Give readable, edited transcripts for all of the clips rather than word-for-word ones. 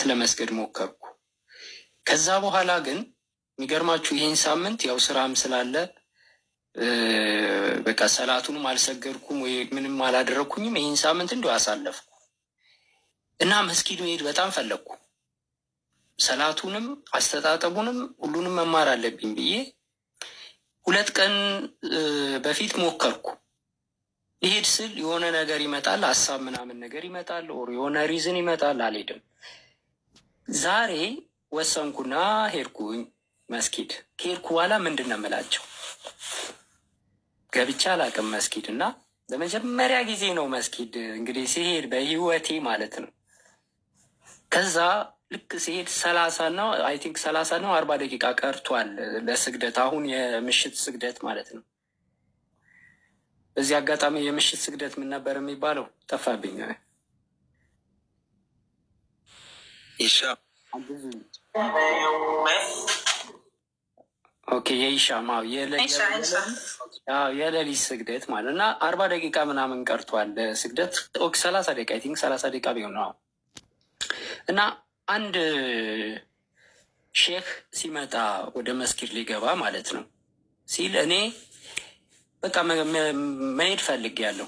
ለመስገድ ሞከርኩ። ከዛ በኋላ ግን የሚገርማችሁ ይህን ሳምንት ያው ስራም ስላለ በቃ ሰላቱንም አልሰገድኩም ወይ ምንም አላደረግኩኝም። ይህን ሳምንት እንዲሁ አሳለፍኩ እና መስጊድ መሄድ በጣም ፈለግኩ። ሰላቱንም አስተጣጠቡንም ሁሉንም መማር አለብኝ ብዬ 2 ቀን በፊት ሞከርኩ። ሊሄድ ስል የሆነ ነገር ይመጣል፣ ሀሳብ ምናምን ነገር ይመጣል፣ ኦር የሆነ ሪዝን ይመጣል፣ አልሄድም። ዛሬ ወሰንኩና ሄድኩኝ መስጊድ። ከሄድኩ በኋላ ምንድን ነው የምላቸው ገብቻ አላቅም መስጊድ እና ለመጀመሪያ ጊዜ ነው መስጊድ እንግዲህ ሲሄድ በህይወቴ ማለት ነው። ከዛ ልክ ሲሄድ 30 ነው አይ ቲንክ 30 ነው 40 ደቂቃ ቀርቷል ለስግደት፣ አሁን የምሽት ስግደት ማለት ነው። በዚህ አጋጣሚ የምሽት ስግደት ምን ነበር የሚባለው ጠፋብኝ። ኢሻ ኦኬ የኢሻማ የሌሊት ስግደት ማለት እና 40 ደቂቃ ምናምን ቀርቷል ስግደት። ኦኬ 30 ደቂቃ አይ ቲንክ 30 ደቂቃ ቢሆን ነው። እና አንድ ሼክ ሲመጣ ወደ መስጊድ ሊገባ ማለት ነው ሲል እኔ በቃ መሄድ ፈልጌያለሁ፣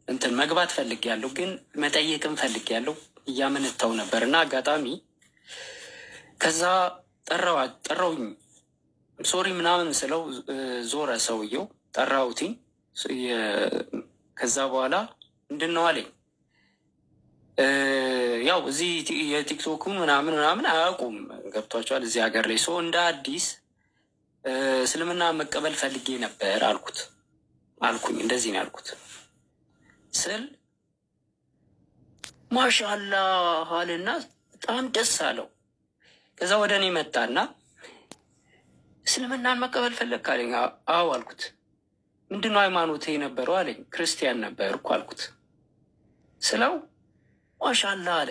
እንትን መግባት ፈልጌያለሁ፣ ግን መጠየቅም ፈልጌያለሁ እያመነታው ነበር። እና አጋጣሚ ከዛ ጠራውኝ ሶሪ ምናምን ስለው ዞረ ሰውየው። ጠራውትኝ ከዛ በኋላ ምንድን ነው አለኝ። ያው እዚህ የቲክቶኩን ምናምን አያውቁም፣ ገብቷቸዋል እዚህ ሀገር ላይ ሰው እንደ አዲስ እስልምና መቀበል ፈልጌ ነበር አልኩኝ። እንደዚህ ነው ያልኩት ስል ማሻአላህ አለና በጣም ደስ አለው። ከዛ ወደ እኔ መጣና እስልምናን መቀበል ፈለግ አለኝ። አዎ አልኩት። ምንድነው ሃይማኖት የነበረው አለኝ። ክርስቲያን ነበርኩ አልኩት። ስለው ማሻአላህ አለ።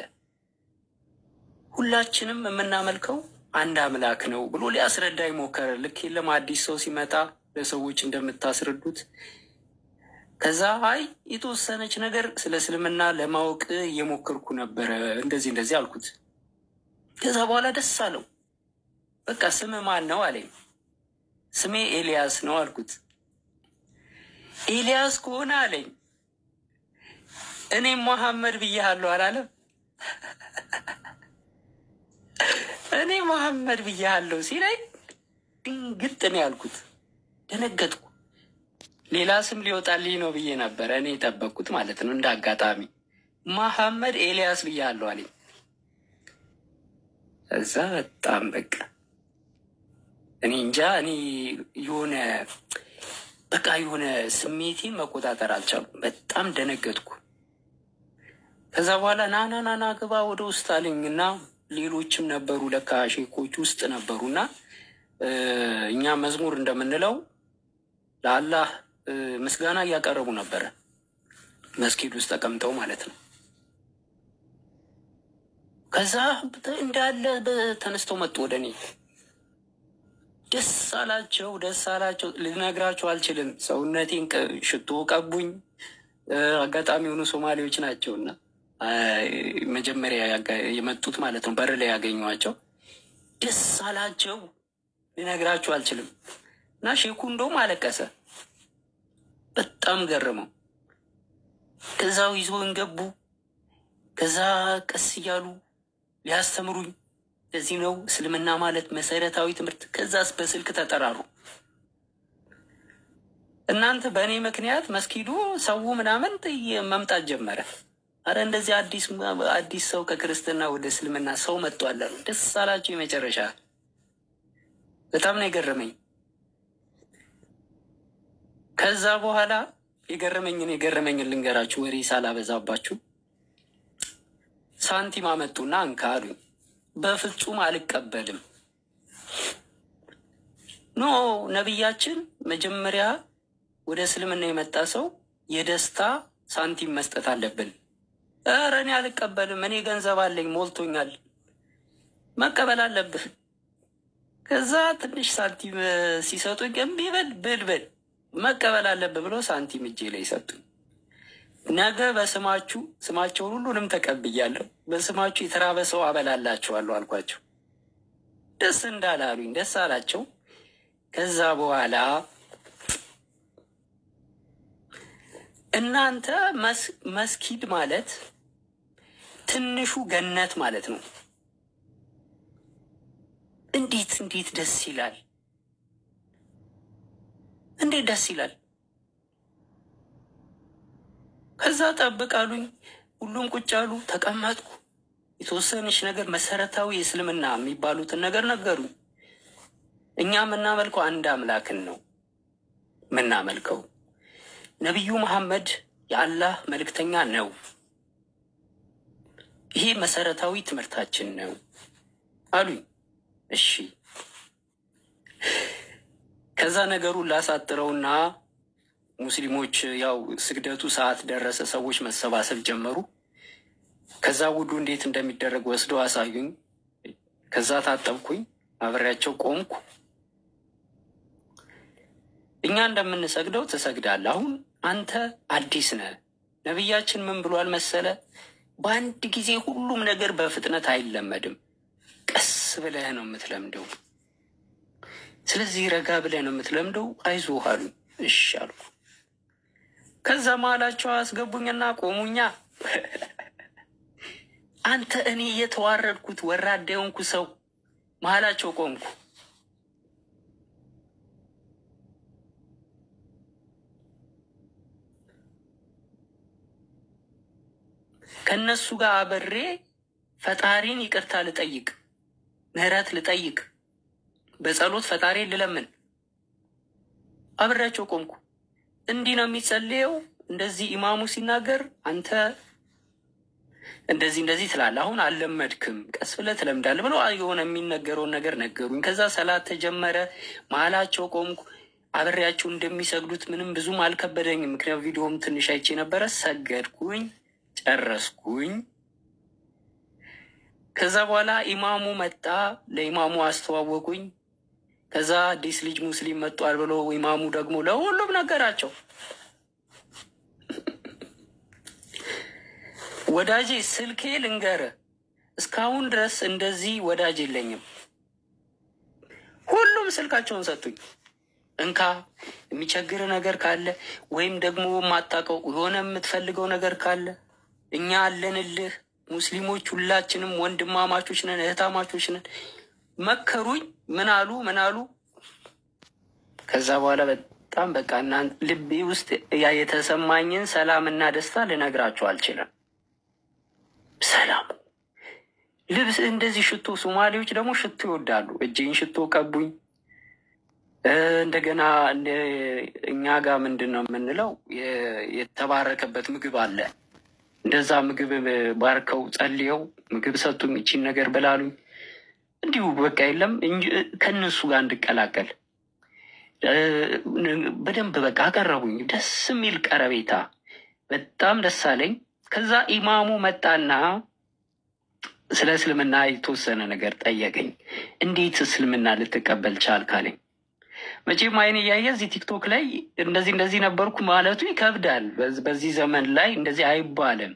ሁላችንም የምናመልከው አንድ አምላክ ነው ብሎ ሊያስረዳኝ ሞከረ። ልክ የለም አዲስ ሰው ሲመጣ ለሰዎች እንደምታስረዱት። ከዛ አይ የተወሰነች ነገር ስለ እስልምና ለማወቅ እየሞከርኩ ነበረ እንደዚህ አልኩት። ከዛ በኋላ ደስ አለው። በቃ ስም ማን ነው አለኝ። ስሜ ኤልያስ ነው አልኩት። ኤልያስ ከሆነ አለኝ እኔም መሐመድ ብያለሁ አላለም? እኔ መሐመድ ብያለሁ ሲለኝ ድንግጥ ነው ያልኩት። ደነገጥኩ። ሌላ ስም ሊወጣልኝ ነው ብዬ ነበር እኔ የጠበቅኩት ማለት ነው። እንደ አጋጣሚ መሐመድ ኤልያስ ብያለሁ አለኝ። እዛ በጣም በቃ እኔ እንጃ እኔ የሆነ ስሜቴን መቆጣጠር አልቻልኩም። በጣም ደነገጥኩ። ከዛ በኋላ ና ግባ ወደ ውስጥ አለኝ እና ሌሎችም ነበሩ ለካ ሼኮች ውስጥ ነበሩና እኛ መዝሙር እንደምንለው ለአላህ ምስጋና እያቀረቡ ነበረ መስጊድ ውስጥ ተቀምጠው ማለት ነው። ከዛ እንዳለ ተነስተው መጡ ወደ እኔ። ደስ አላቸው። ልነግራቸው አልችልም። ሰውነቴን ሽቶ ቀቡኝ። አጋጣሚ የሆኑ ሶማሌዎች ናቸውና መጀመሪያ የመጡት ማለት ነው። በር ላይ ያገኟቸው። ደስ አላቸው። ልነግራቸው አልችልም። እና ሼኩ እንደውም አለቀሰ። በጣም ገረመው። ከዛው ይዞን ገቡ። ከዛ ቀስ እያሉ ሊያስተምሩኝ ለዚህ ነው እስልምና ማለት መሰረታዊ ትምህርት። ከዛስ በስልክ ተጠራሩ። እናንተ በእኔ ምክንያት መስጊዱ ሰው ምናምን መምጣት ጀመረ። አረ እንደዚህ አዲስ ሰው ከክርስትና ወደ እስልምና ሰው መጥቷል አሉ። ደስ አላቸው የመጨረሻ። በጣም ነው የገረመኝ። ከዛ በኋላ የገረመኝን ልንገራችሁ ወሬ ሳላበዛባችሁ። ሳንቲም አመጡና እንካ አሉኝ። በፍጹም አልቀበልም። ኖ ነቢያችን መጀመሪያ ወደ እስልምና የመጣ ሰው የደስታ ሳንቲም መስጠት አለብን። ኧረ እኔ አልቀበልም፣ እኔ ገንዘብ አለኝ ሞልቶኛል፣ መቀበል አለብህ። ከዛ ትንሽ ሳንቲም ሲሰጡኝ እምቢ በል መቀበል አለብህ ብሎ ሳንቲም እጄ ላይ ሰጡኝ። ነገ በስማችሁ ስማቸውን ሁሉንም ተቀብያለሁ፣ በስማችሁ የተራበ ሰው አበላላችኋለሁ አልኳቸው። ደስ እንዳላሉኝ ደስ አላቸው። ከዛ በኋላ እናንተ መስጊድ ማለት ትንሹ ገነት ማለት ነው። እንዴት ደስ ይላል! እንዴት ደስ ይላል! ከዛ ጠብቃሉኝ። ሁሉም ቁጭ አሉ። ተቀመጥኩ። የተወሰነች ነገር መሰረታዊ እስልምና የሚባሉትን ነገር ነገሩኝ። እኛ የምናመልከው አንድ አምላክን ነው የምናመልከው። ነቢዩ መሐመድ የአላህ መልእክተኛ ነው። ይሄ መሰረታዊ ትምህርታችን ነው አሉኝ። እሺ። ከዛ ነገሩን ላሳጥረውና ሙስሊሞች ያው ስግደቱ ሰዓት ደረሰ፣ ሰዎች መሰባሰብ ጀመሩ። ከዛ ውዱ እንዴት እንደሚደረግ ወስደው አሳዩኝ። ከዛ ታጠብኩኝ፣ አብሬያቸው ቆምኩ። እኛ እንደምንሰግደው ትሰግዳለህ። አሁን አንተ አዲስ ነህ። ነቢያችን ምን ብሏል መሰለ? በአንድ ጊዜ ሁሉም ነገር በፍጥነት አይለመድም፣ ቀስ ብለህ ነው የምትለምደው። ስለዚህ ረጋ ብለህ ነው የምትለምደው፣ አይዞህ አሉ። እሺ አልኩ። ከዛ መሀላቸው አስገቡኝና ቆሙኛ። አንተ እኔ የተዋረድኩት ወራዳ የሆንኩ ሰው መሀላቸው ቆምኩ። ከነሱ ጋር አበሬ ፈጣሪን ይቅርታ ልጠይቅ፣ ምህረት ልጠይቅ፣ በጸሎት ፈጣሪ ልለምን አብሬያቸው ቆምኩ። እንዲህ ነው የሚጸልየው። እንደዚህ ኢማሙ ሲናገር አንተ እንደዚህ ትላለህ። አሁን አልለመድክም፣ ቀስ ብለህ ትለምዳለህ ብለው የሆነ የሚነገረውን ነገር ነገሩኝ። ከዛ ሰላት ተጀመረ። መሀላቸው ቆምኩ። አብሬያቸው እንደሚሰግዱት ምንም ብዙም አልከበደኝም፣ ምክንያቱም ቪዲዮም ትንሽ አይቼ ነበረ። ሰገድኩኝ፣ ጨረስኩኝ። ከዛ በኋላ ኢማሙ መጣ። ለኢማሙ አስተዋወቁኝ። ከዛ አዲስ ልጅ ሙስሊም መጥቷል ብሎ ኢማሙ ደግሞ ለሁሉም ነገራቸው። ወዳጄ ስልኬ ልንገር፣ እስካሁን ድረስ እንደዚህ ወዳጅ የለኝም። ሁሉም ስልካቸውን ሰጡኝ። እንካ የሚቸግር ነገር ካለ ወይም ደግሞ የማታውቀው የሆነ የምትፈልገው ነገር ካለ እኛ አለንልህ። ሙስሊሞች ሁላችንም ወንድማማቾች ነን፣ እህታማቾች ነን። መከሩኝ። ምን አሉ? ከዛ በኋላ በጣም በቃ ልቤ ውስጥ የተሰማኝን ሰላምና ደስታ ልነግራቸው አልችልም። ሰላም ልብስ እንደዚህ ሽቶ፣ ሶማሌዎች ደግሞ ሽቶ ይወዳሉ። እጄን ሽቶ ቀቡኝ። እንደገና እኛ ጋር ምንድን ነው የምንለው? የተባረከበት ምግብ አለ። እንደዛ ምግብ ባርከው ጸልየው ምግብ ሰጡኝ። ይቺን ነገር ብላሉኝ። እንዲሁ በቃ የለም ከእነሱ ጋር እንድቀላቀል በደንብ በቃ አቀረቡኝ። ደስ የሚል ቀረቤታ፣ በጣም ደስ አለኝ። ከዛ ኢማሙ መጣና ስለ እስልምና የተወሰነ ነገር ጠየቀኝ። እንዴት እስልምና ልትቀበል ቻልክ አለኝ። መቼም አይን እያየ እዚህ ቲክቶክ ላይ እንደዚህ ነበርኩ ማለቱ ይከብዳል። በዚህ ዘመን ላይ እንደዚህ አይባልም።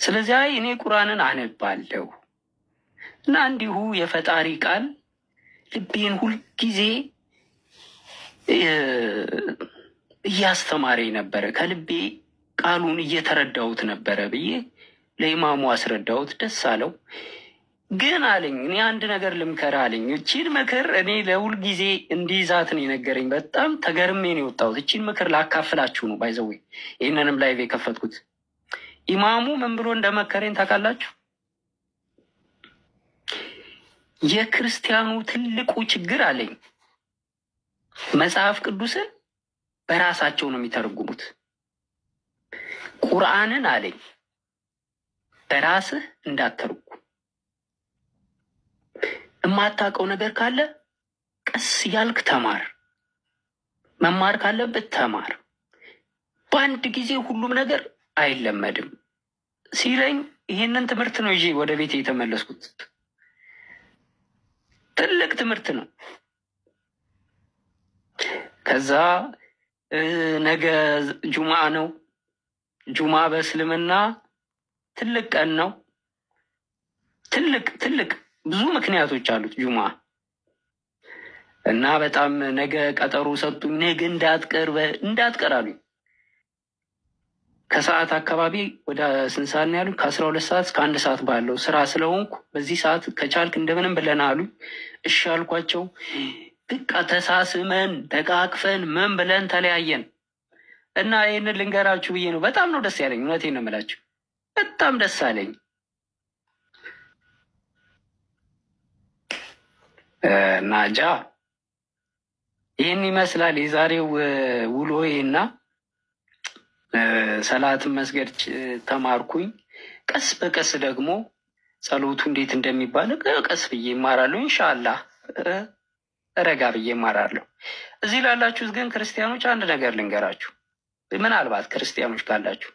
ስለዚህ እኔ ቁርአንን አነባለሁ እና እንዲሁ የፈጣሪ ቃል ልቤን ሁልጊዜ እያስተማረኝ ነበረ፣ ከልቤ ቃሉን እየተረዳሁት ነበረ ብዬ ለኢማሙ አስረዳሁት። ደስ አለው። ግን አለኝ እኔ አንድ ነገር ልምከር አለኝ። እቺን ምክር እኔ ለሁል ጊዜ እንዲይዛት ነው የነገረኝ። በጣም ተገርሜ ነው የወጣሁት። እቺን ምክር ላካፍላችሁ ነው ባይዘዌ ይህንንም ላይቭ የከፈትኩት። ኢማሙ ምን ብሎ እንደመከረኝ ታውቃላችሁ? የክርስቲያኑ ትልቁ ችግር አለኝ መጽሐፍ ቅዱስን በራሳቸው ነው የሚተረጉሙት። ቁርአንን አለኝ በራስህ እንዳትተረጉም። የማታውቀው ነገር ካለ ቀስ ያልክ ተማር፣ መማር ካለበት ተማር። በአንድ ጊዜ ሁሉም ነገር አይለመድም ሲለኝ ይሄንን ትምህርት ነው ይዤ ወደ ቤቴ የተመለስኩት። ትልቅ ትምህርት ነው። ከዛ ነገ ጁማ ነው። ጁማ በእስልምና ትልቅ ቀን ነው። ትልቅ ብዙ ምክንያቶች አሉት ጁማ እና በጣም ነገ ቀጠሮ ሰጡኝ። ነገ እንዳትቀር አሉኝ። ከሰዓት አካባቢ ወደ ስንት ሰዓት ነው ያሉኝ? ከ12 ሰዓት እስከ 1 ሰዓት ባለው ስራ ስለሆንኩ በዚህ ሰዓት ከቻልክ እንደምንም ብለን አሉኝ። እሺ አልኳቸው። በቃ ተሳስመን ተቃቅፈን ምን ብለን ተለያየን እና ይህንን ልንገራችሁ ብዬ ነው። በጣም ነው ደስ ያለኝ። እውነቴን ነው የምላችሁ፣ በጣም ደስ አለኝ። ናጃ ይህን ይመስላል የዛሬው ውሎዬ እና ሰላትን መስገድ ተማርኩኝ። ቀስ በቀስ ደግሞ ጸሎቱ እንዴት እንደሚባል ቀስ ብዬ ይማራለሁ። ኢንሻአላህ ረጋ ብዬ ይማራለሁ። እዚህ ላላችሁት ግን ክርስቲያኖች አንድ ነገር ልንገራችሁ። ምናልባት ክርስቲያኖች ካላችሁ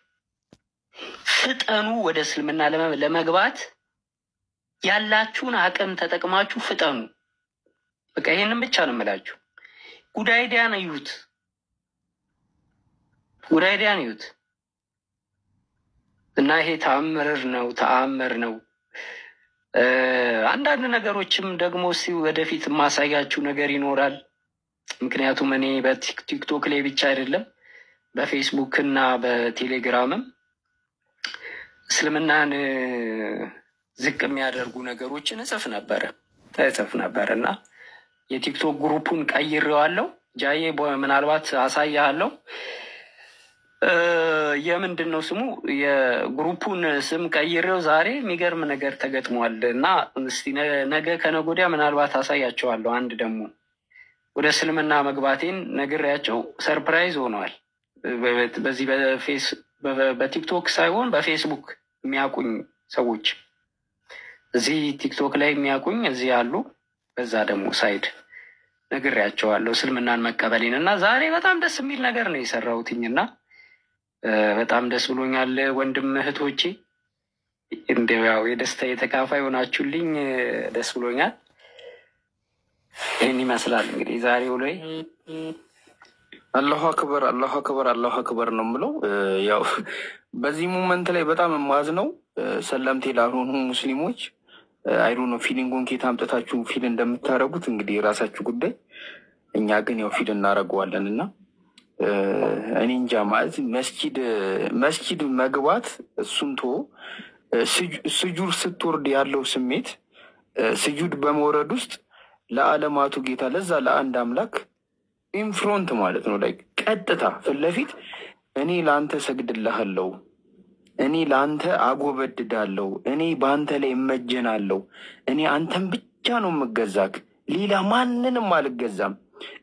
ፍጠኑ፣ ወደ እስልምና ለመግባት ያላችሁን አቅም ተጠቅማችሁ ፍጠኑ። በቃ ይሄንን ብቻ ነው የምላችሁ። ጉዳይዲያን እዩት፣ ጉዳይዲያን እዩት እና ይሄ ተአምር ነው። አንዳንድ ነገሮችም ደግሞ እስኪ ወደፊት የማሳያችሁ ነገር ይኖራል። ምክንያቱም እኔ በቲክቶክ ላይ ብቻ አይደለም በፌስቡክ እና በቴሌግራምም እስልምናን ዝቅ የሚያደርጉ ነገሮችን እጽፍ ነበር እና የቲክቶክ ግሩፑን ቀይሬዋለሁ። ጃዬ ምናልባት አሳያለሁ። የምንድን ነው ስሙ? የግሩፑን ስም ቀይሬው ዛሬ የሚገርም ነገር ተገጥሟል እና እስቲ ነገ ከነገ ወዲያ ምናልባት አሳያቸዋለሁ። አንድ ደግሞ ወደ እስልምና መግባቴን ነግሬያቸው ሰርፕራይዝ ሆነዋል። በዚህ በቲክቶክ ሳይሆን በፌስቡክ የሚያውቁኝ ሰዎች እዚህ ቲክቶክ ላይ የሚያውቁኝ እዚህ አሉ። በዛ ደግሞ ሳይድ ነግሬያቸዋለሁ እስልምናን መቀበሌን እና ዛሬ በጣም ደስ የሚል ነገር ነው የሰራሁትኝ እና በጣም ደስ ብሎኛል። ወንድም እህቶቼ እንደው ያው የደስታ የተካፋይ ሆናችሁልኝ ደስ ብሎኛል። ይህን ይመስላል እንግዲህ ዛሬው ላይ አላሁ አክበር አላሁ አክበር አላሁ አክበር ነው የምለው። ያው በዚህ ሞመንት ላይ በጣም የማዝነው ሰለምቴ ላልሆኑ ሙስሊሞች አይሩ ነው ፊሊንጉን ኬት አምጥታችሁ ፊል እንደምታደርጉት እንግዲህ የራሳችሁ ጉዳይ። እኛ ግን ያው ፊል እናደርገዋለን እና እኔ እንጃ ማለት መስጂድ መግባት እሱንቶ ስጁድ ስትወርድ ያለው ስሜት ስጁድ በመውረድ ውስጥ ለዓለማቱ ጌታ ለዛ ለአንድ አምላክ ኢንፍሮንት ማለት ነው። ላይ ቀጥታ ፊት ለፊት እኔ ለአንተ ሰግድልሃለሁ፣ እኔ ለአንተ አጎበድዳለሁ፣ እኔ በአንተ ላይ እመጀናለሁ፣ እኔ አንተን ብቻ ነው የምገዛክ፣ ሌላ ማንንም አልገዛም፣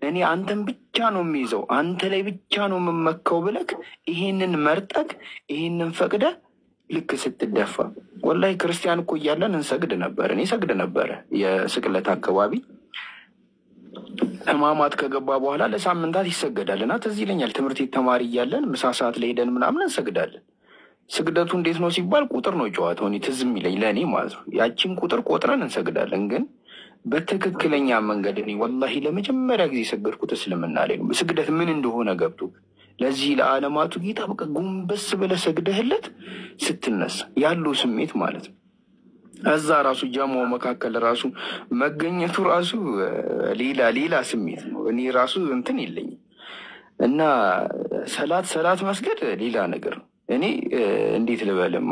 እኔ አንተን ብቻ ነው የሚይዘው፣ አንተ ላይ ብቻ ነው የምመካው ብለክ ይሄንን መርጠክ ይሄንን ፈቅደ ልክ ስትደፋ ወላሂ ክርስቲያን እኮ እያለን እንሰግድ ነበር። እኔ ሰግድ ነበረ የስቅለት አካባቢ ህማማት ከገባ በኋላ ለሳምንታት ይሰገዳል እና ትዝ ይለኛል ትምህርት ቤት ተማሪ እያለን ምሳ ሰዓት ላይ ሄደን ምናምን እንሰግዳለን። ስግደቱ እንዴት ነው ሲባል ቁጥር ነው ጨዋታው። እኔ ትዝ የሚለኝ ለእኔ ማለት ነው ያቺን ቁጥር ቆጥረን እንሰግዳለን። ግን በትክክለኛ መንገድ እኔ ወላሂ ለመጀመሪያ ጊዜ የሰገድኩት እስልምና ላይ ነው። ስግደት ምን እንደሆነ ገብቶ ለዚህ ለዓለማቱ ጌታ በቃ ጎንበስ ብለህ ሰግደህለት ስትነሳ ያለው ስሜት ማለት ነው። እዛ ራሱ ጃማው መካከል ራሱ መገኘቱ ራሱ ሌላ ስሜት ነው። እኔ ራሱ እንትን የለኝም እና ሰላት መስገድ ሌላ ነገር ነው። እኔ እንዴት ልበልማ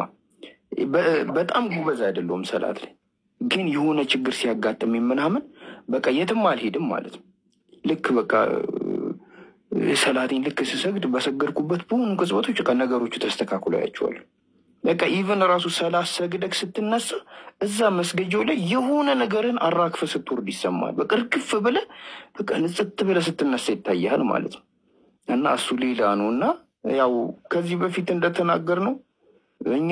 በጣም ጉበዝ አይደለሁም ሰላት ላይ፣ ግን የሆነ ችግር ሲያጋጥም ምናምን በቃ የትም አልሄድም ማለት ነው። ልክ በቃ ሰላቴን ልክ ስሰግድ በሰገድኩበት በሆኑ ቅጽበቶች በቃ ነገሮቹ ተስተካክሎ ያቸዋለሁ። በቃ ኢቨን ራሱ ሰላት ሰግደክ ስትነሳ እዛ መስገጃው ላይ የሆነ ነገርን አራክፈ ስትወርድ ይሰማል። በቃ እርግፍ ብለህ በቃ ንጽት ብለህ ስትነሳ ይታያል ማለት ነው እና እሱ ሌላ ነው እና ያው ከዚህ በፊት እንደተናገር ነው እኛ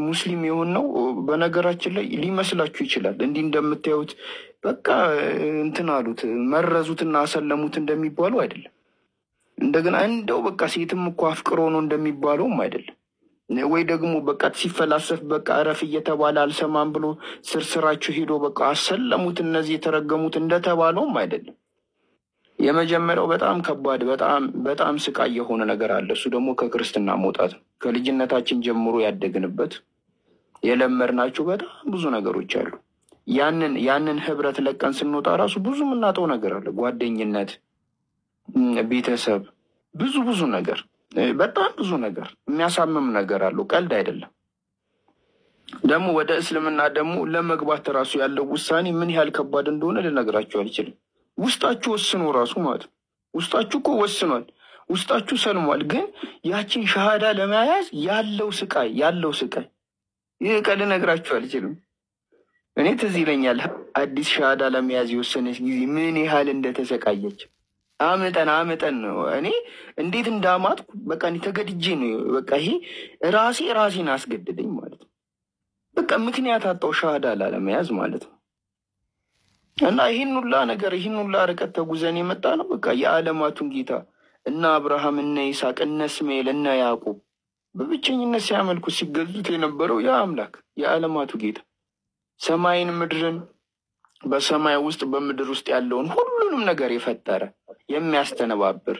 ሙስሊም የሆን ነው። በነገራችን ላይ ሊመስላችሁ ይችላል እንዲህ እንደምታዩት በቃ እንትን አሉት መረዙትና አሰለሙት እንደሚባለው አይደለም። እንደገና እንደው በቃ ሴትም እኮ አፍቅሮ ነው እንደሚባለውም አይደለም። ወይ ደግሞ በቃ ሲፈላሰፍ በቃ እረፍ እየተባለ አልሰማም ብሎ ስርስራችሁ ሄዶ በቃ አሰለሙት እነዚህ የተረገሙት እንደተባለውም አይደለም። የመጀመሪያው በጣም ከባድ በጣም ስቃይ የሆነ ነገር አለ። እሱ ደግሞ ከክርስትና መውጣት ነው። ከልጅነታችን ጀምሮ ያደግንበት የለመድናቸው በጣም ብዙ ነገሮች አሉ። ያንን ህብረት ለቀን ስንወጣ ራሱ ብዙ የምናጣው ነገር አለ። ጓደኝነት፣ ቤተሰብ፣ ብዙ ነገር፣ በጣም ብዙ ነገር የሚያሳምም ነገር አለው። ቀልድ አይደለም። ደግሞ ወደ እስልምና ደግሞ ለመግባት ራሱ ያለው ውሳኔ ምን ያህል ከባድ እንደሆነ ልነግራችሁ አልችልም። ውስጣችሁ ወስኖ ራሱ ማለት ነው። ውስጣችሁ እኮ ወስኗል፣ ውስጣችሁ ሰልሟል። ግን ያችን ሸሃዳ ለመያዝ ያለው ስቃይ ይህ ቀን ልነግራችሁ አልችልም። እኔ ትዝ ይለኛል አዲስ ሸሃዳ ለመያዝ የወሰነች ጊዜ ምን ያህል እንደተሰቃየች። አምጠን ነው እኔ እንዴት እንዳማጥኩ በቃ ተገድጄ ነው። በቃ ይሄ ራሴን አስገድደኝ ማለት ነው። በቃ ምክንያት አጣው ሸሃዳ ላለመያዝ ማለት ነው። እና ይህን ሁላ ርቀት ተጉዘን የመጣ ነው። በቃ የዓለማቱን ጌታ እነ አብርሃም፣ እነ ይስሐቅ፣ እነ እስማኤል፣ እነ ያዕቆብ በብቸኝነት ሲያመልኩ ሲገዙት የነበረው ያ አምላክ የዓለማቱ ጌታ ሰማይን ምድርን፣ በሰማይ ውስጥ በምድር ውስጥ ያለውን ሁሉንም ነገር የፈጠረ የሚያስተነባብር፣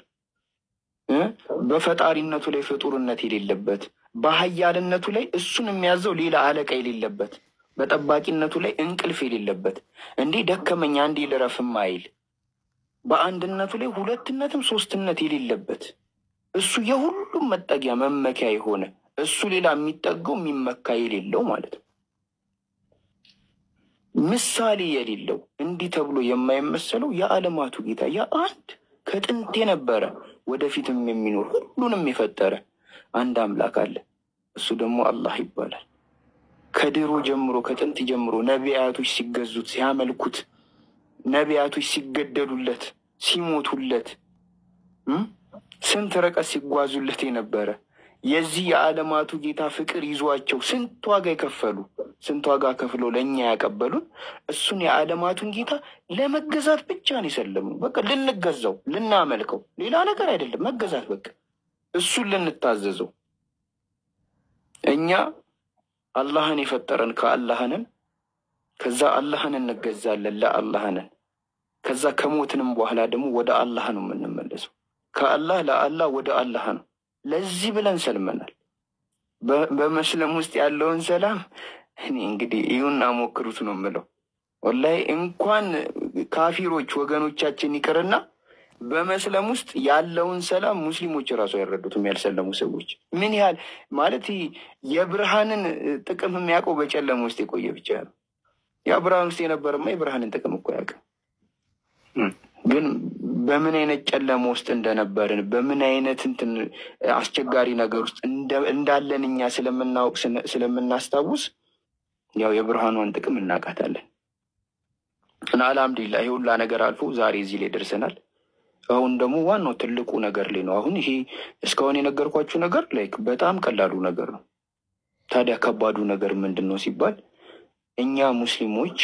በፈጣሪነቱ ላይ ፍጡርነት የሌለበት፣ በኃያልነቱ ላይ እሱን የሚያዘው ሌላ አለቃ የሌለበት፣ በጠባቂነቱ ላይ እንቅልፍ የሌለበት፣ እንዲህ ደከመኝ አንዴ ልረፍም አይል፣ በአንድነቱ ላይ ሁለትነትም ሶስትነት የሌለበት፣ እሱ የሁሉም መጠጊያ መመኪያ የሆነ፣ እሱ ሌላ የሚጠጋው የሚመካ የሌለው ማለት ነው። ምሳሌ የሌለው እንዲህ ተብሎ የማይመሰለው የዓለማቱ ጌታ የአንድ ከጥንት የነበረ ወደፊትም የሚኖር ሁሉንም የፈጠረ አንድ አምላክ አለ። እሱ ደግሞ አላህ ይባላል። ከድሮ ጀምሮ ከጥንት ጀምሮ ነቢያቶች ሲገዙት ሲያመልኩት፣ ነቢያቶች ሲገደሉለት ሲሞቱለት፣ ስንት ርቀት ሲጓዙለት የነበረ የዚህ የዓለማቱ ጌታ ፍቅር ይዟቸው ስንት ዋጋ የከፈሉ ስንት ዋጋ ከፍለው ለእኛ ያቀበሉን እሱን የዓለማቱን ጌታ ለመገዛት ብቻ ነው የሰለሙ። በቃ ልንገዛው ልናመልከው፣ ሌላ ነገር አይደለም። መገዛት በቃ እሱን ልንታዘዘው። እኛ አላህን የፈጠረን ከአላህንን፣ ከዛ አላህን እንገዛለን ለአላህንን። ከዛ ከሞትንም በኋላ ደግሞ ወደ አላህ ነው የምንመለሰው። ከአላህ ለአላህ ወደ አላህ ነው። ለዚህ ብለን ሰልመናል። በመስለም ውስጥ ያለውን ሰላም እኔ እንግዲህ ይሁን ሞክሩት ነው የምለው። ወላሂ እንኳን ካፊሮች ወገኖቻችን ይቅርና በመስለም ውስጥ ያለውን ሰላም ሙስሊሞች ራሱ አይረዱትም። ያልሰለሙ ሰዎች ምን ያህል ማለት የብርሃንን ጥቅም የሚያውቀው በጨለማ ውስጥ የቆየ ብቻ ነው። ያ ብርሃን ውስጥ የነበረማ የብርሃንን ጥቅም እኮ ያውቅም። ግን በምን አይነት ጨለማ ውስጥ እንደነበርን በምን አይነት አስቸጋሪ ነገር ውስጥ እንዳለን እኛ ስለምናውቅ ስለምናስታውስ ያው የብርሃኗን ጥቅም እናውቃታለን። እና አልሐምዱሊላህ ይሄ ሁላ ነገር አልፎ ዛሬ እዚህ ላይ ደርሰናል። አሁን ደግሞ ዋናው ትልቁ ነገር ላይ ነው። አሁን ይሄ እስካሁን የነገርኳችሁ ነገር ላይ በጣም ቀላሉ ነገር ነው። ታዲያ ከባዱ ነገር ምንድን ነው ሲባል እኛ ሙስሊሞች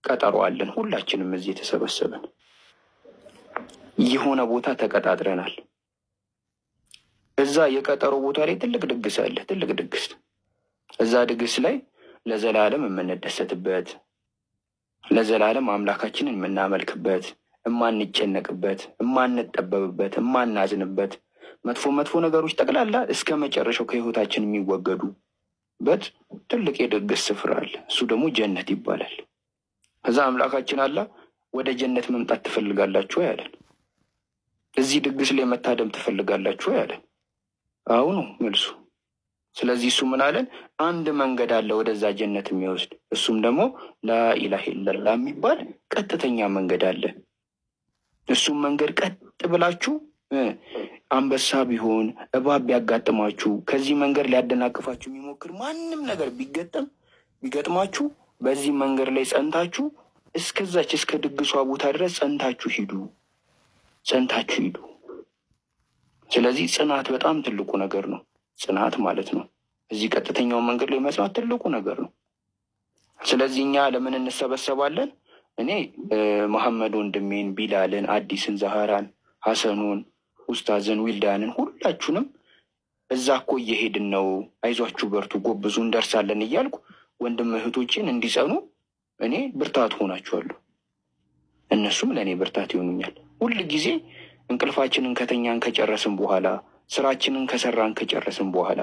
ቀጠሮ አለን። ሁላችንም እዚህ የተሰበሰብን የሆነ ቦታ ተቀጣጥረናል። እዛ የቀጠሮ ቦታ ላይ ትልቅ ድግስ አለ። ትልቅ ድግስ። እዛ ድግስ ላይ ለዘላለም የምንደሰትበት፣ ለዘላለም አምላካችንን የምናመልክበት፣ የማንጨነቅበት፣ የማንጠበብበት፣ የማናዝንበት፣ መጥፎ ነገሮች ጠቅላላ እስከ መጨረሻው ከህይወታችን የሚወገዱበት ትልቅ የድግስ ስፍራ አለ። እሱ ደግሞ ጀነት ይባላል። ከዛ አምላካችን አላህ ወደ ጀነት መምጣት ትፈልጋላችሁ ያለን፣ እዚህ ድግስ ላይ መታደም ትፈልጋላችሁ ያለን። አዎ ነው መልሱ። ስለዚህ እሱ ምን አለን? አንድ መንገድ አለ ወደዛ ጀነት የሚወስድ፣ እሱም ደግሞ ላኢላሃ ኢለላህ የሚባል ቀጥተኛ መንገድ አለ። እሱም መንገድ ቀጥ ብላችሁ አንበሳ ቢሆን እባብ ቢያጋጥማችሁ ከዚህ መንገድ ሊያደናቅፋችሁ የሚሞክር ማንም ነገር ቢገጥማችሁ በዚህ መንገድ ላይ ጸንታችሁ እስከዛች እስከ ድግሷ ቦታ ድረስ ጸንታችሁ ሂዱ። ስለዚህ ጽናት በጣም ትልቁ ነገር ነው። ጽናት ማለት ነው እዚህ ቀጥተኛው መንገድ ላይ መስራት ትልቁ ነገር ነው። ስለዚህ እኛ ለምን እንሰበሰባለን? እኔ መሐመድ ወንድሜን፣ ቢላልን፣ አዲስን፣ ዛህራን፣ ሐሰኑን፣ ኡስታዝን፣ ዊልዳንን ሁላችሁንም እዛ እኮ እየሄድን ነው፣ አይዟችሁ፣ በርቱ፣ ጎብዙ፣ እንደርሳለን እያልኩ ወንድም እህቶችን እንዲጸኑ እኔ ብርታት ሆናችኋለሁ። እነሱም ለእኔ ብርታት ይሆኑኛል። ሁል ጊዜ እንቅልፋችንን ከተኛን ከጨረስን በኋላ፣ ስራችንን ከሰራን ከጨረስን በኋላ፣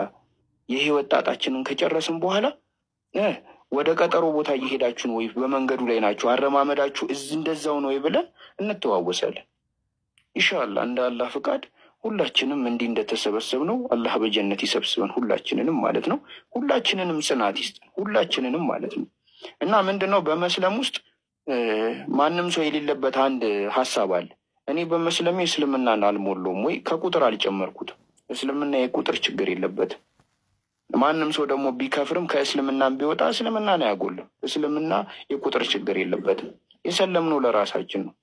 የህይወት ጣጣችንን ከጨረስን በኋላ ወደ ቀጠሮ ቦታ እየሄዳችሁ ነው ወይ? በመንገዱ ላይ ናችሁ? አረማመዳችሁ እንደዛው ነው ወይ ብለን እንተዋወሳለን። ኢንሻአላህ እንደ አላህ ፍቃድ ሁላችንም እንዲህ እንደተሰበሰብ ነው አላህ በጀነት ይሰብስበን፣ ሁላችንንም ማለት ነው። ሁላችንንም ጽናት ይስጠን፣ ሁላችንንም ማለት ነው። እና ምንድን ነው በመስለም ውስጥ ማንም ሰው የሌለበት አንድ ሀሳብ አለ። እኔ በመስለሜ እስልምናን አልሞላውም ወይ ከቁጥር አልጨመርኩትም። እስልምና የቁጥር ችግር የለበትም። ማንም ሰው ደግሞ ቢከፍርም ከእስልምናም ቢወጣ እስልምናን አያጎልም። እስልምና የቁጥር ችግር የለበትም። የሰለምነው ለራሳችን ነው።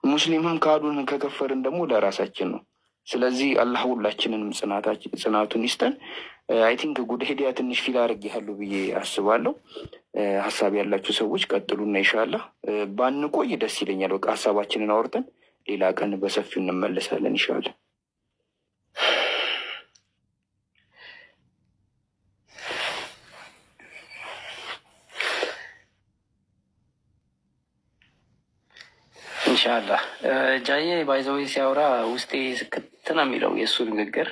ሙስሊምም ካዱን ከከፈርን ደግሞ ለራሳችን ነው። ስለዚህ አላህ ሁላችንንም ጽናቱን ይስጠን። አይ ቲንክ ጉድ ሄዲያ ትንሽ ፊል አድርጌያለሁ ብዬ አስባለሁ። ሀሳብ ያላችሁ ሰዎች ቀጥሉና ኢንሻአላህ ባንቆይ ደስ ይለኛል። በቃ ሀሳባችንን አውርተን ሌላ ቀን በሰፊው እንመለሳለን ኢንሻአላህ። ኢንሻአላህ ጃዬ ባይዘዌ ሲያወራ ውስጤ ስክት ነው የሚለው የእሱ ንግግር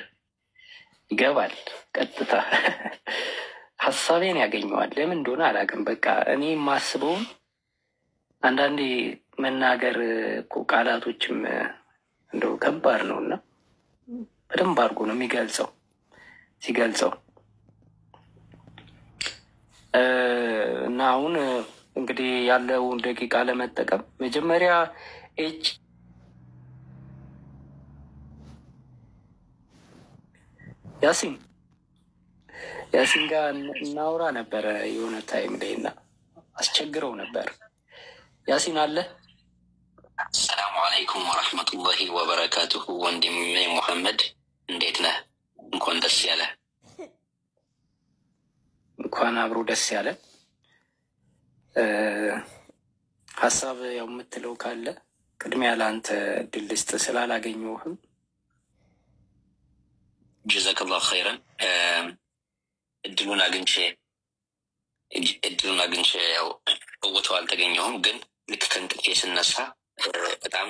ይገባል። ቀጥታ ሀሳቤን ያገኘዋል። ለምን እንደሆነ አላውቅም። በቃ እኔ የማስበውን አንዳንዴ መናገር እኮ ቃላቶችም እንደው ከባድ ነው እና በደንብ አድርጎ ነው የሚገልጸው ሲገልጸው እና አሁን እንግዲህ ያለውን ደቂቃ ለመጠቀም መጀመሪያ ያሲን ጋር እናውራ ነበረ የሆነ ታይም ላይ እና አስቸግረው ነበር። ያሲን አለ? ሰላሙ አለይኩም ወረሕመቱላሂ ወበረካቱሁ። ወንድሜ ሙሐመድ እንዴት ነህ? እንኳን ደስ ያለ። እንኳን አብሮ ደስ ያለ። ሀሳብ ያው የምትለው ካለ ቅድሚያ ለአንተ እድል ልስጥ ስላላገኘሁህም። ጀዛከላሁ ኸይረን። እድሉን አግኝቼ ያው ቦታው አልተገኘሁም፣ ግን ልክ ከእንቅልፌ ስነሳ በጣም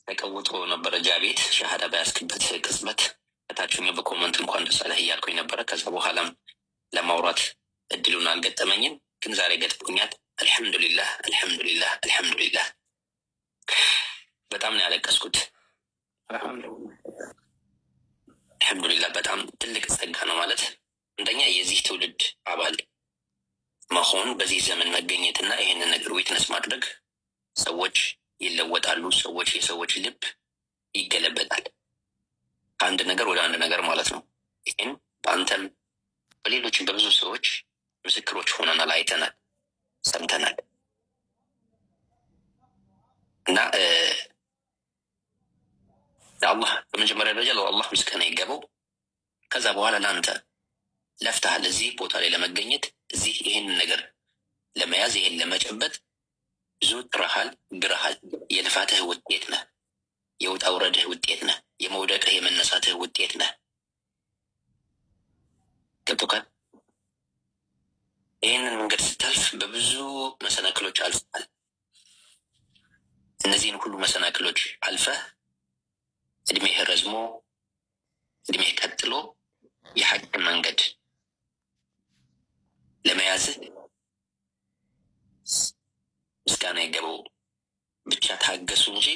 ተቀውጦ ነበረ። ጃቤት ሻሃዳ በያዝክበት ቅጽበት እታችኛው በኮመንት እንኳን ደስ አለህ እያልኩኝ ነበረ። ከዛ በኋላም ለማውራት እድሉን አልገጠመኝም፣ ግን ዛሬ ገጥሞኛል። አልሐምዱሊላህ አልሐምዱሊላህ አልሐምዱሊላህ። በጣም ነው ያለቀስኩት። አልሐምዱሊላህ በጣም ትልቅ ጸጋ ነው ማለት አንደኛ የዚህ ትውልድ አባል መሆን፣ በዚህ ዘመን መገኘትና ይህንን ነገር ዊትነስ ማድረግ። ሰዎች ይለወጣሉ፣ የሰዎች ልብ ይገለበጣል ከአንድ ነገር ወደ አንድ ነገር ማለት ነው። ይህን በአንተም በሌሎችም በብዙ ሰዎች ምስክሮች ሆነናል፣ አይተናል፣ ሰምተናል። እና ለአላህ በመጀመሪያ ደረጃ ለአላህ ምስጋና ይገባው። ከዛ በኋላ ለአንተ ለፍተሃል እዚህ ቦታ ላይ ለመገኘት፣ እዚህ ይህን ነገር ለመያዝ፣ ይህን ለመጨበጥ ብዙ ጥረሃል፣ ግረሃል። የልፋትህ ውጤት ነህ፣ የውጣ ውረድህ ውጤት ነህ፣ የመውደቅህ የመነሳትህ ውጤት ነህ። ገብቶካል? ይህንን መንገድ ስታልፍ በብዙ መሰናክሎች አልፈሃል። እነዚህን ሁሉ መሰናክሎች አልፈህ እድሜህ ረዝሞ እድሜህ ቀጥሎ የሐቅ መንገድ ለመያዝህ ምስጋና ይገባው። ብቻ ታገሱ እንጂ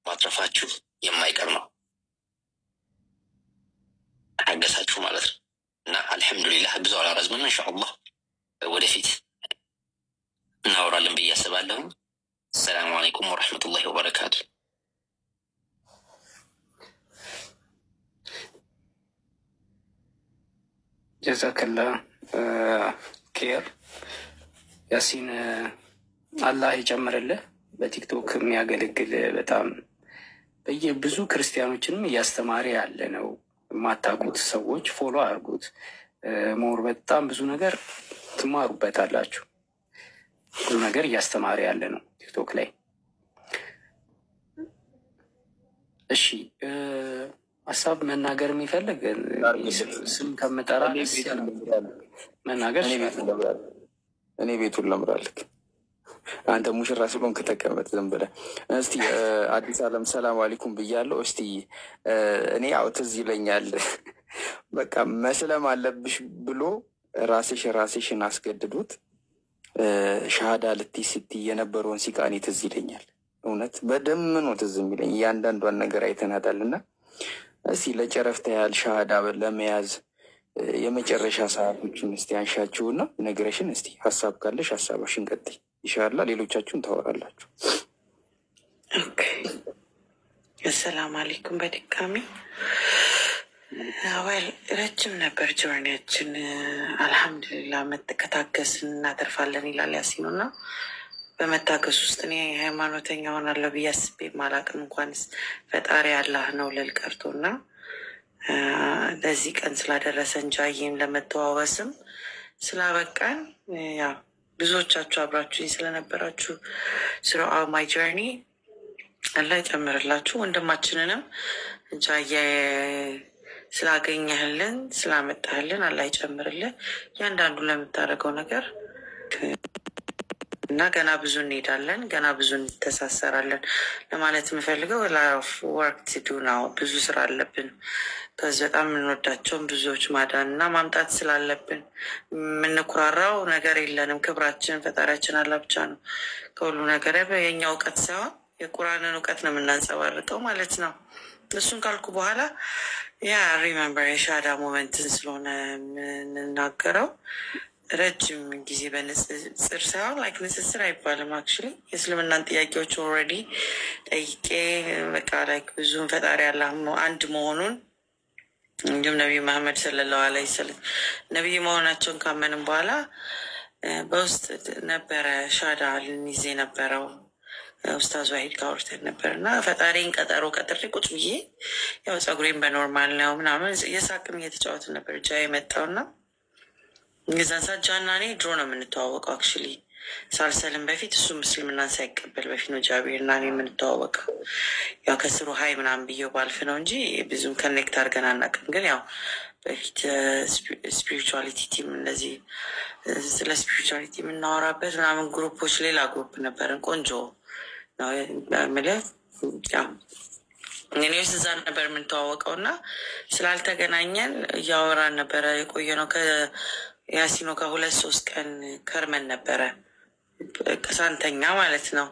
ማትረፋችሁ የማይቀር ነው። ታገሳችሁ ማለት ነው። እና አልሐምዱሊላህ ብዙ አላረዝምም። ኢንሻአላህ ወደፊት እናወራለን ብዬ አስባለሁ። ሰላም አለይኩም ወረሕመቱላሂ ወበረካቱ። ጀዛከላ ኬር ያሲን፣ አላህ ይጨምርልህ። በቲክቶክ የሚያገለግል በጣም ብዙ ክርስቲያኖችንም እያስተማረ ያለ ነው። የማታውቁት ሰዎች ፎሎ አድርጉት። ሞር በጣም ብዙ ነገር ትማሩበታላችሁ። ብዙ ነገር እያስተማረ ያለ ነው ቲክቶክ ላይ። እሺ ሀሳብ መናገር የሚፈልግ ስም ከምጠራ መናገር እኔ ቤቱን ለምራልክ። አንተ ሙሽራ ስለሆንክ ተቀመጥ ዝም ብለህ። እስቲ አዲስ ዓለም ሰላም አለይኩም ብያለሁ። እስቲ እኔ ያው ትዝ ይለኛል በቃ መስለም አለብሽ ብሎ ራስሽን አስገድዶት ሻሃዳ ልትይ ስትይ የነበረውን ሲቃኔ ትዝ ይለኛል። እውነት በደም ነው ትዝ የሚለኝ። እያንዳንዷን ነገር አይተናታል። እና እስቲ ለጨረፍታ ያህል ሻሃዳ ለመያዝ የመጨረሻ ሰዓቶችን እስቲ አንሻችሁና ነገረሽን እስቲ ሀሳብ ካለሽ ሀሳባሽን ቀጥይ። ኢንሻላህ ሌሎቻችሁን ታወራላችሁ። አሰላሙ አለይኩም በድጋሚ አወል ረጅም ነበር ጆርኒያችን። አልሐምዱሊላህ ከታገስን እናተርፋለን ይላል ያሲኑ እና በመታገስ ውስጥ እኔ ሃይማኖተኛ ሆናለሁ ብዬ አስቤ ማላቅም እንኳንስ ፈጣሪ አላህ ነው ልል ቀርቶ እና ለዚህ ቀን ስላደረሰን ጃይም ለመተዋወስም ስላበቃን ያው ብዙዎቻችሁ አብራችሁኝ ስለነበራችሁ ስለ ማይ ጆርኒ አላህ ይጨምርላችሁ። ወንድማችንንም ጃዬ ስላገኘህልን ስላመጣህልን አላህ ይጨምርልህ እያንዳንዱ ለምታደርገው ነገር እና ገና ብዙ እንሄዳለን፣ ገና ብዙ እንተሳሰራለን ለማለት የምፈልገው ላይፍ ወርክ ቱ ዱ ነው። ብዙ ስራ አለብን። ከዚህ በጣም የምንወዳቸውን ብዙዎች ማዳን እና ማምጣት ስላለብን የምንኩራራው ነገር የለንም። ክብራችን ፈጣሪያችን አላህ ብቻ ነው። ከሁሉ ነገር የኛ እውቀት ሳይሆን የቁርአንን እውቀት ነው የምናንጸባርቀው ማለት ነው። እሱን ካልኩ በኋላ ያ ሪሜምበር የሻሃዳ ሞመንትን ስለሆነ የምንናገረው ረጅም ጊዜ በንጽጽር ሳይሆን ላይክ ንጽጽር አይባልም። አክቹዋሊ የእስልምናን ጥያቄዎች ኦልሬዲ ጠይቄ በቃ ላይክ ብዙን ፈጣሪ አላህ አንድ መሆኑን እንዲሁም ነቢይ መሐመድ ሰለላሁ ዐለይሂ ወሰለም ነቢይ መሆናቸውን ካመንም በኋላ በውስጥ ነበረ ሻሃዳ ልንይዝ የነበረው ኡስታዝ ዋሂድ ጋር አውርተን ነበር እና ፈጣሪን ቀጠሮ ቀጥሬ ቁጭ ብዬ ያው ፀጉሬን በኖርማል ነው ምናምን እየሳቅን እየተጫወትን ነበር ጃ የመጣውና የዛን ሰዓት ጃና እኔ ድሮ ነው የምንተዋወቀው። አክቹዋሊ ሳልሰልም በፊት እሱ ምስልምናን ሳይቀበል በፊት ነው ጃቢር እና እኔ የምንተዋወቀው። ያው ከስሩ ሀይ ምናምን ብዬው ባልፍ ነው እንጂ ብዙም ከኔክት አድርገን አናውቅም። ግን ያው በፊት ስፒሪቹዋሊቲ ቲም እንደዚህ ስለ ስፒሪቹዋሊቲ የምናወራበት ምናምን ግሩፖች ሌላ ግሩፕ ነበርን። ቆንጆ ነው ምልህ ያው እኔስ እዛ ነበር የምንተዋወቀው እና ስላልተገናኘን እያወራን ነበረ የቆየ ነው። ከያሲኖ ጋር 2-3 ቀን ከርመን ነበረ ቅሳንተኛ ማለት ነው።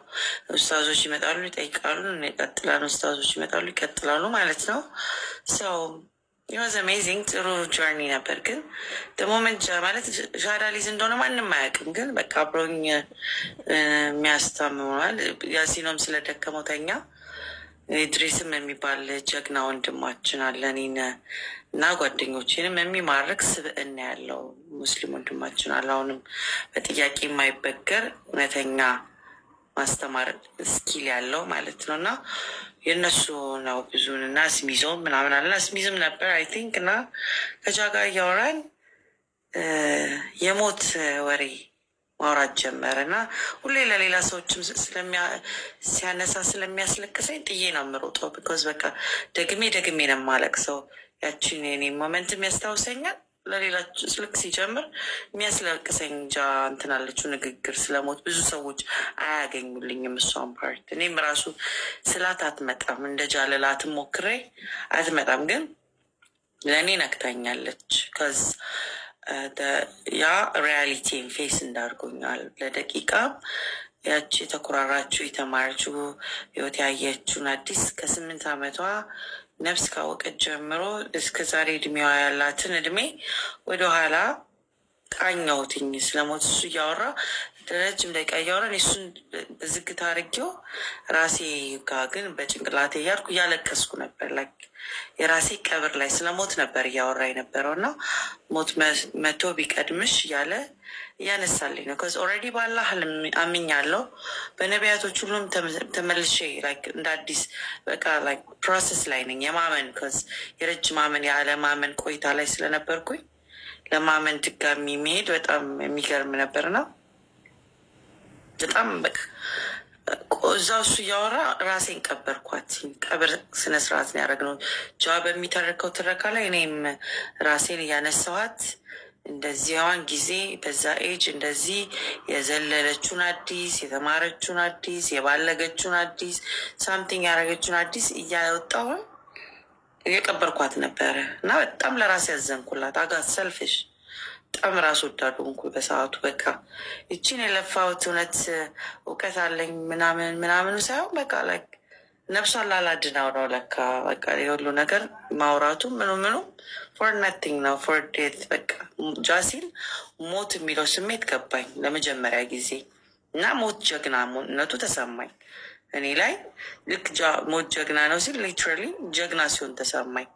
ኡስታዞች ይመጣሉ ይጠይቃሉ፣ ይቀጥላሉ። ኡስታዞች ይመጣሉ ይቀጥላሉ ማለት ነው። ሰው ኢት አሜዚንግ ጥሩ ጆርኒ ነበር። ግን ሞመንት ማለት ሻሃዳ ሊዝ እንደሆነ ማንም አያውቅም። ግን በቃ አብሮኝ የሚያስታምመዋል። ያሲኖም ስለደከመው ተኛ። ኢድሪስም የሚባል ጀግና ወንድማችን አለ እኔን እና ጓደኞቼንም የሚማርክ ስብዕና ያለው ሙስሊም ወንድማችን አለ። አሁንም በጥያቄ የማይበገር እውነተኛ ማስተማር ስኪል ያለው ማለት ነው። እና የእነሱ ነው ብዙን እና ስሚዞም ምናምን አለና ስሚዝም ነበር አይ ቲንክ እና ከጃ ጋር እያወራን የሞት ወሬ ማውራት ጀመረ እና ሁሌ ለሌላ ሰዎችም ሲያነሳ ስለሚያስለቅሰኝ ጥዬ ነው የምሮጠው። ቢኮዝ በቃ ደግሜ ነው የማለቅሰው። ያችን የኔ ሞመንትም ያስታውሰኛል። ለሌላ ስልክ ሲጀምር የሚያስለቅሰኝ እንጃ እንትን አለችው ንግግር ስለሞት ብዙ ሰዎች አያገኙልኝም እሷን ፓርት። እኔም ራሱ ስላት አትመጣም፣ እንደ ጃለላትም ሞክሬ አትመጣም፣ ግን ለእኔ ነክታኛለች። ከዚ ያ ሪያሊቲን ፌስ እንዳርጎኛል። ለደቂቃ ያቺ የተኮራራችሁ የተማረችው ህይወት ያየችውን አዲስ ከ8 ዓመቷ ነፍስ ካወቀች ጀምሮ እስከ ዛሬ እድሜዋ ያላትን እድሜ ወደኋላ ቃኘሁትኝ ስለሞት። እሱ እያወራ ረጅም ደቂቃ እያወራን እሱን ዝግታ አድርጌው ራሴ ጋር ግን በጭንቅላቴ እያልኩ እያለቀስኩ ነበር። ላይክ የራሴ ቀብር ላይ ስለሞት ነበር እያወራ የነበረው እና ሞት መቶ ቢቀድምሽ እያለ እያነሳልኝ ነው። ከዚ ኦልሬዲ በአላህ አምኛለሁ። በነቢያቶች ሁሉም ተመልሼ ላይክ እንደ አዲስ በቃ ላይክ ፕሮሰስ ላይ ነኝ የማመን ከዚ የረጅም ማመን የአለማመን ቆይታ ላይ ስለነበርኩኝ ለማመን ድጋሚ መሄድ በጣም የሚገርም ነበር ነው። በጣም በቃ እዛው እሱ እያወራ ራሴን ቀበርኳት። ቀብር ስነስርዓት ነው ያደረግነው። ጃ በሚተርከው ትረካ ላይ እኔም ራሴን እያነሳኋት እንደዚያዋን ጊዜ በዛ ኤጅ እንደዚህ የዘለለችውን አዲስ የተማረችውን አዲስ የባለገችውን አዲስ ሳምቲንግ ያደረገችውን አዲስ እያወጣሁን እየቀበርኳት ነበረ እና በጣም ለራሴ ያዘንኩላት። አጋት ሰልፊሽ በጣም ራስ ወዳድ ሆንኩ በሰዓቱ። በቃ ይቺን የለፋሁት እውነት እውቀት አለኝ ምናምኑ ሳይሆን በቃ ላይ ነፍሷን ላላድናው ነው ለካ። በቃ የሁሉ ነገር ማውራቱ ምኑ ፎር ናቲንግ ነው ፎር ዴት። በቃ ጃሲል ሞት የሚለው ስሜት ገባኝ ለመጀመሪያ ጊዜ እና ሞት ጀግናነቱ ተሰማኝ እኔ ላይ። ልክ ሞት ጀግና ነው ሲል ሊትራሊ ጀግና ሲሆን ተሰማኝ።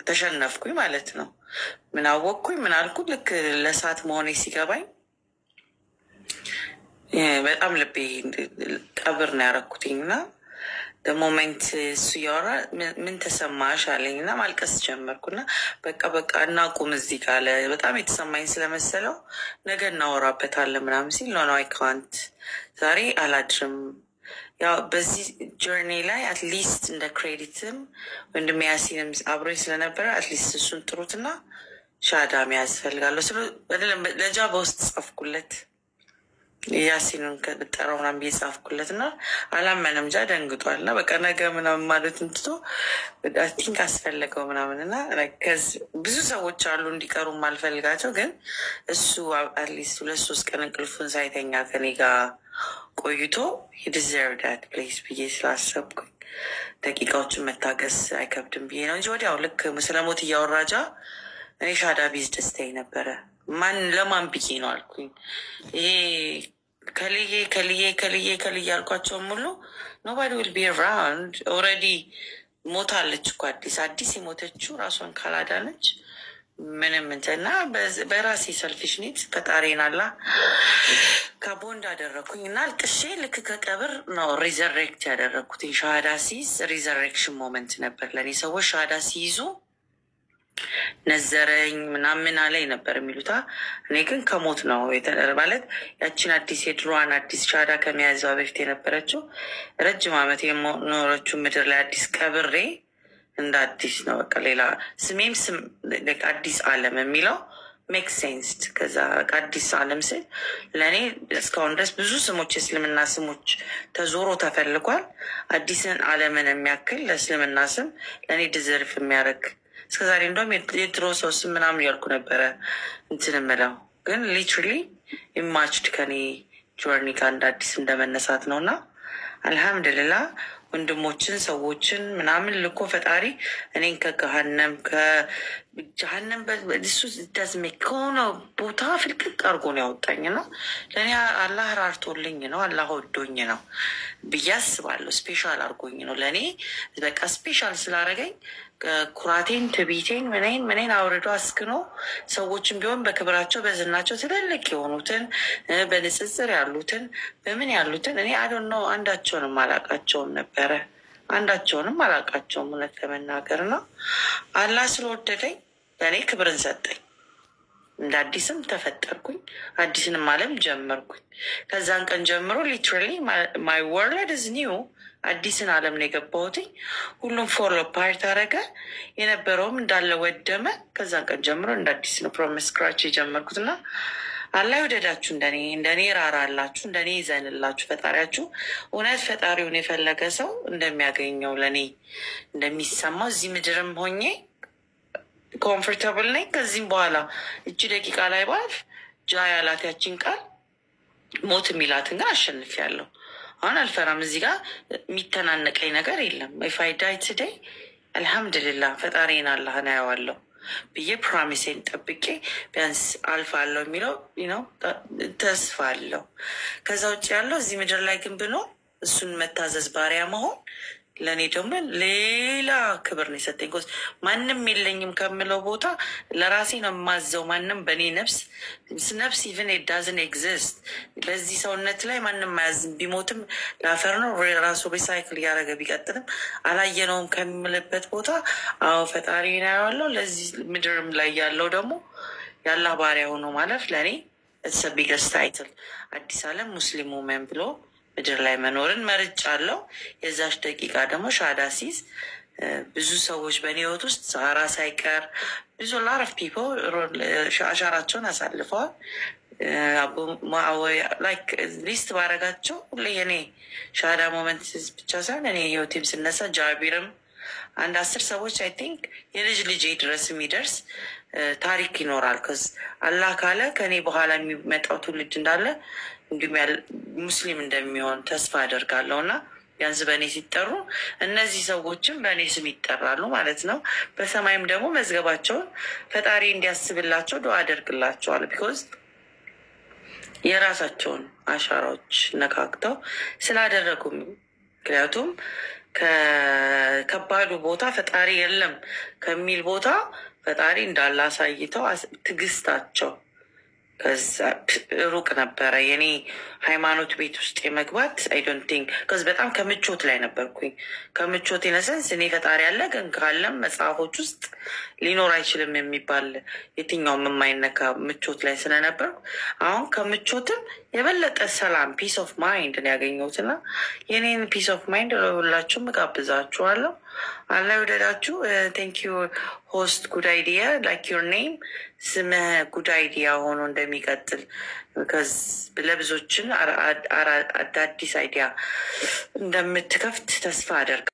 ተሸነፍኩኝ ማለት ነው። ምን አወቅኩኝ ምን አልኩ ልክ ለሰዓት መሆኔ ሲገባኝ በጣም ልቤ ቀብር ነው ያረኩትኝ እና ሞሜንት እሱ እያወራ ምን ተሰማሽ አለኝ እና ማልቀስ ጀመርኩና በቃ እናቁም እዚህ ካለ በጣም የተሰማኝ ስለመሰለው ነገ እናወራበታለን ምናምን ሲል ነው አይ ካንት ዛሬ አላድርም። ያው በዚህ ጆርኒ ላይ አትሊስት እንደ ክሬዲትም ወንድም ያሲንም አብሮኝ ስለነበረ አትሊስት እሱን ጥሩትና ሻዳ መያዝ እፈልጋለሁ ስለ ለጃ በውስጥ ጻፍኩለት። ያሲንን ከጠራው ምናምን ብዬ ጻፍኩለት እና አላመነም። ጃ ደንግጧል እና በቃ ነገ ምናምን ማለት እንትቶ አይ ቲንክ አስፈለገው ምናምን እና ብዙ ሰዎች አሉ እንዲቀሩ ማልፈልጋቸው ግን እሱ አትሊስት 2-3 ቀን እንቅልፉን ሳይተኛ ከኔ ጋር ቆይቶ he deserved that place ብዬ ስላሰብኩኝ ደቂቃዎችን መታገስ አይከብድም ብዬ ነው እንጂ ወዲያው ልክ ስለሞት እያወራጃ እኔ ሻዳ ቢዝ ደስታዬ ነበረ። ለማን ብዬ ነው አልኩኝ። ይሄ ከልዬ ያልኳቸውን ሙሉ nobody will be around already ሞታለች እኮ አዲስ የሞተችው ራሷን ካላዳነች ምንም እንትና በራሴ ሰልፊሽ ኒድ ፈጣሪን አላ ከቦንድ አደረኩኝ እና አልቅሼ ልክ ከቀብር ነው ሪዘሬክት ያደረኩት። ሻሃዳ ሲይዝ ሪዘሬክሽን ሞመንት ነበር ለእኔ። ሰዎች ሻሃዳ ሲይዙ ነዘረኝ ምናምን አለኝ ነበር የሚሉታ። እኔ ግን ከሞት ነው ማለት ያችን አዲስ የድሮዋን አዲስ ሻሃዳ ከመያዟ በፊት የነበረችው ረጅም ዓመት የኖረችው ምድር ላይ አዲስ ቀብሬ እንደ አዲስ ነው በቃ ሌላ ስሜም አዲስ ዓለም የሚለው ሜክ ሴንስ። ከዛ አዲስ ዓለም ስል ለእኔ እስካሁን ድረስ ብዙ ስሞች የእስልምና ስሞች ተዞሮ ተፈልጓል። አዲስን ዓለምን የሚያክል ለእስልምና ስም ለእኔ ድዘርፍ የሚያደርግ እስከዛሬ እንደውም የድሮ ሰው ስም ምናምን ያልኩ ነበረ እንትን የምለው ግን ሊትራሊ ኢማችድ ከኔ ጆርኒ ጋር እንደ አዲስ እንደመነሳት ነው እና አልሐምድልላህ ወንድሞችን ሰዎችን ምናምን ልኮ ፈጣሪ እኔን ከገሃነም እሱ ደዝሜ ከሆነ ቦታ ፍልቅቅ አድርጎ ነው ያወጣኝ ነው። ለእኔ አላህ ራርቶልኝ ነው አላህ ወዶኝ ነው ብዬ አስባለሁ። ስፔሻል አድርጎኝ ነው ለእኔ በቃ ስፔሻል ስላደረገኝ ኩራቴን ትቢቴን ምኔን አውርዶ አስክኖ ሰዎችን ቢሆን በክብራቸው በዝናቸው ትልልቅ የሆኑትን በንጽጽር ያሉትን በምን ያሉትን እኔ አዶን ነው አንዳቸውንም አላቃቸውም ነበረ። አንዳቸውንም አላቃቸውም እውነት ለመናገር ነው። አላህ ስለወደደኝ ለእኔ ክብርን ሰጠኝ። እንደ አዲስም ተፈጠርኩኝ። አዲስንም ዓለም ጀመርኩኝ። ከዛን ቀን ጀምሮ ሊትራሊ ማይ ወርልድ ኢዝ ኒው። አዲስን ዓለም ነው የገባሁትኝ። ሁሉም ፎሎ ፓርት አረገ። የነበረውም እንዳለ ወደመ። ከዛን ቀን ጀምሮ እንደ አዲስ ነው ፍሮም ስክራች የጀመርኩትና አላህ ይወደዳችሁ፣ እንደኔ ራራ አላችሁ፣ እንደኔ ይዘንላችሁ ፈጣሪያችሁ። እውነት ፈጣሪውን የፈለገ ሰው እንደሚያገኘው ለእኔ እንደሚሰማው እዚህ ምድርም ሆኜ ኮምፎርታብል ነኝ። ከዚህም በኋላ እጅ ደቂቃ ላይ ባልፍ ጃ ያላት ያችን ቃል ሞት የሚላትን ጋር አሸንፊያለሁ። አሁን አልፈራም። እዚህ ጋር የሚተናነቀኝ ነገር የለም። ኢፍ አይ ዳይ ቱዴይ አልሐምድሊላህ ፈጣሪን አላህን አየዋለሁ ብዬ ፕሮሚሴን ጠብቄ ቢያንስ አልፋለሁ የሚለው ነው ተስፋ አለው። ከዛ ውጭ ያለው እዚህ ምድር ላይ ግን ብኖር እሱን መታዘዝ ባሪያ መሆን ለእኔ ደግሞ ሌላ ክብር ነው የሰጠኝ። ማንም የለኝም ከምለው ቦታ ለራሴ ነው የማዘው። ማንም በእኔ ነፍስ ኢቨን ዳዝን ኤግዚስት በዚህ ሰውነት ላይ ማንም አያዝም። ቢሞትም ለአፈር ነው ራሱ ሪሳይክል እያደረገ ቢቀጥልም አላየነውም ከምልበት ቦታ አዎ ፈጣሪ ነው ያለው። ለዚህ ምድርም ላይ ያለው ደግሞ የአላህ ባሪያ ሆኖ ማለፍ ለእኔ ቢገስት ታይትል አዲስ ዓለም ሙስሊሙ መን ብሎ ምድር ላይ መኖርን መርጫ አለው። የዛች ደቂቃ ደግሞ ሻሃዳ ሲይዝ ብዙ ሰዎች በእኔ ህይወት ውስጥ ዛራ ሳይቀር ብዙ ላረፍ ፒፖ አሻራቸውን አሳልፈዋል። ላይክ ሊስት ባረጋቸው ሁሌ የኔ ሻዳ ሞመንት ብቻ ሳይሆን እኔ ህይወቴም ስነሳ ጃቢርም አንድ 10 ሰዎች አይ ቲንክ የልጅ ልጄ ድረስ የሚደርስ ታሪክ ይኖራል። ከዚ አላህ ካለ ከኔ በኋላ የሚመጣው ትውልድ እንዳለ እንዲሁም ሙስሊም እንደሚሆን ተስፋ አደርጋለሁ እና ቢያንስ በእኔ ሲጠሩ እነዚህ ሰዎችም በእኔ ስም ይጠራሉ ማለት ነው። በሰማይም ደግሞ መዝገባቸውን ፈጣሪ እንዲያስብላቸው ዱዓ አደርግላቸዋል። ቢኮዝ የራሳቸውን አሻራዎች ነካክተው ስላደረጉም ምክንያቱም ከከባዱ ቦታ ፈጣሪ የለም ከሚል ቦታ ፈጣሪ እንዳለ አሳይተው ትዕግስታቸው ከዛ ሩቅ ነበረ። የኔ ሃይማኖት ቤት ውስጥ የመግባት አይ ዶንት ቲንክ ከዚ በጣም ከምቾት ላይ ነበርኩኝ። ከምቾት ኢነሰንስ እኔ ፈጣሪ ያለ ግን ካለም መጽሐፎች ውስጥ ሊኖር አይችልም የሚባል የትኛውም የማይነካ ምቾት ላይ ስለነበርኩ አሁን ከምቾትም የበለጠ ሰላም ፒስ ኦፍ ማይንድ ነው ያገኘሁትና የኔን ፒስ ኦፍ ማይንድ ለሁላችሁም እጋብዛችኋለሁ። አላህ ይውደዳችሁ። ቴንክ ዩ ሆስት ጉድ አይዲያ ላይክ ዩር ኔም ስምህ ጉድ አይዲያ ሆኖ እንደሚቀጥል ለብዙዎችን አዳዲስ አይዲያ እንደምትከፍት ተስፋ አደርጋለሁ።